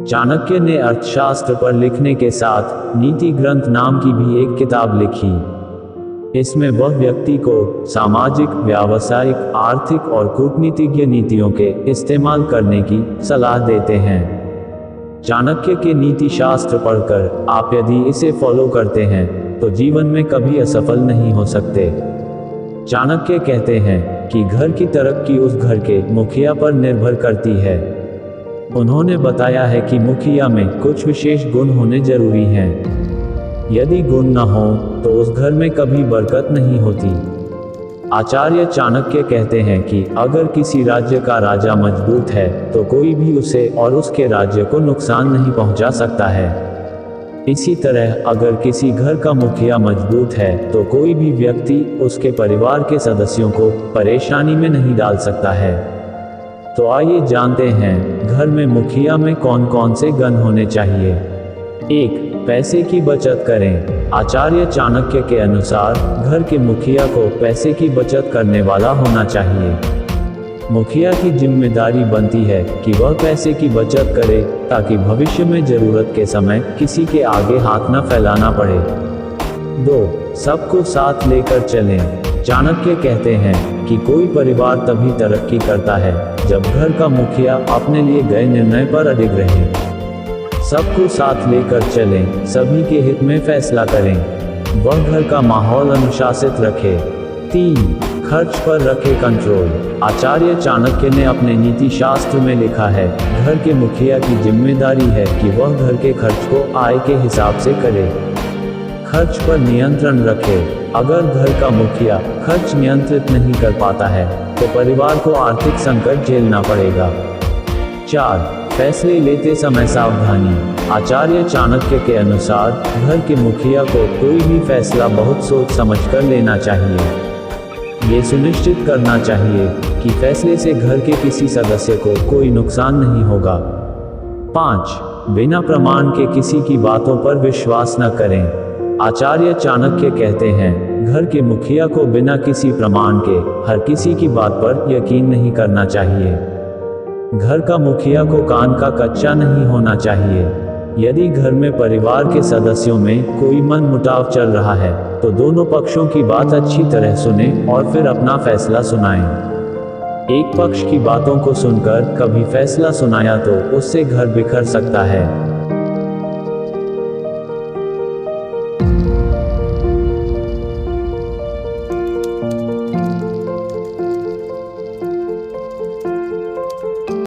चाणक्य ने अर्थशास्त्र पर लिखने के साथ नीति ग्रंथ नाम की भी एक किताब लिखी। इसमें वह व्यक्ति को सामाजिक, व्यावसायिक, आर्थिक और कूटनीतिज्ञ नीतियों के इस्तेमाल करने की सलाह देते हैं। चाणक्य के नीति शास्त्र पढ़कर आप यदि इसे फॉलो करते हैं तो जीवन में कभी असफल नहीं हो सकते। चाणक्य कहते हैं कि घर की तरक्की उस घर के मुखिया पर निर्भर करती है। उन्होंने बताया है कि मुखिया में कुछ विशेष गुण होने जरूरी हैं। यदि गुण न हो तो उस घर में कभी बरकत नहीं होती। आचार्य चाणक्य कहते हैं कि अगर किसी राज्य का राजा मजबूत है तो कोई भी उसे और उसके राज्य को नुकसान नहीं पहुंचा सकता है। इसी तरह अगर किसी घर का मुखिया मजबूत है तो कोई भी व्यक्ति उसके परिवार के सदस्यों को परेशानी में नहीं डाल सकता है। तो आइए जानते हैं घर में मुखिया में कौन कौन से गुण होने चाहिए। 1. पैसे की बचत करें। आचार्य चाणक्य के अनुसार घर के मुखिया को पैसे की बचत करने वाला होना चाहिए। मुखिया की जिम्मेदारी बनती है कि वह पैसे की बचत करे ताकि भविष्य में जरूरत के समय किसी के आगे हाथ न फैलाना पड़े। 2. सबको साथ लेकर चलें। चाणक्य कहते हैं कि कोई परिवार तभी तरक्की करता है जब घर का मुखिया अपने लिए गए निर्णय पर अडिग रहे। सबको साथ लेकर चलें, सभी के हित में फैसला करें। वह घर का माहौल अनुशासित रखे। 3. खर्च पर रखे कंट्रोल। आचार्य चाणक्य ने अपने नीति शास्त्र में लिखा है, घर के मुखिया की जिम्मेदारी है कि वह घर के खर्च को आय के हिसाब से करे। खर्च पर नियंत्रण रखे। अगर घर का मुखिया खर्च नियंत्रित नहीं कर पाता है तो परिवार को आर्थिक संकट झेलना पड़ेगा। 4. फैसले लेते समय सावधानी। आचार्य चाणक्य के अनुसार घर के मुखिया को कोई भी फैसला बहुत सोच समझकर लेना चाहिए। ये सुनिश्चित करना चाहिए कि फैसले से घर के किसी सदस्य को कोई नुकसान नहीं होगा। 5. बिना प्रमाण के किसी की बातों पर विश्वास न करें। आचार्य चाणक्य कहते हैं, घर के मुखिया को बिना किसी प्रमाण के हर किसी की बात पर यकीन नहीं करना चाहिए। घर का मुखिया को कान का कच्चा नहीं होना चाहिए। यदि घर में परिवार के सदस्यों में कोई मनमुटाव चल रहा है तो दोनों पक्षों की बात अच्छी तरह सुने और फिर अपना फैसला सुनाएं। एक पक्ष की बातों को सुनकर कभी फैसला सुनाया तो उससे घर बिखर सकता है।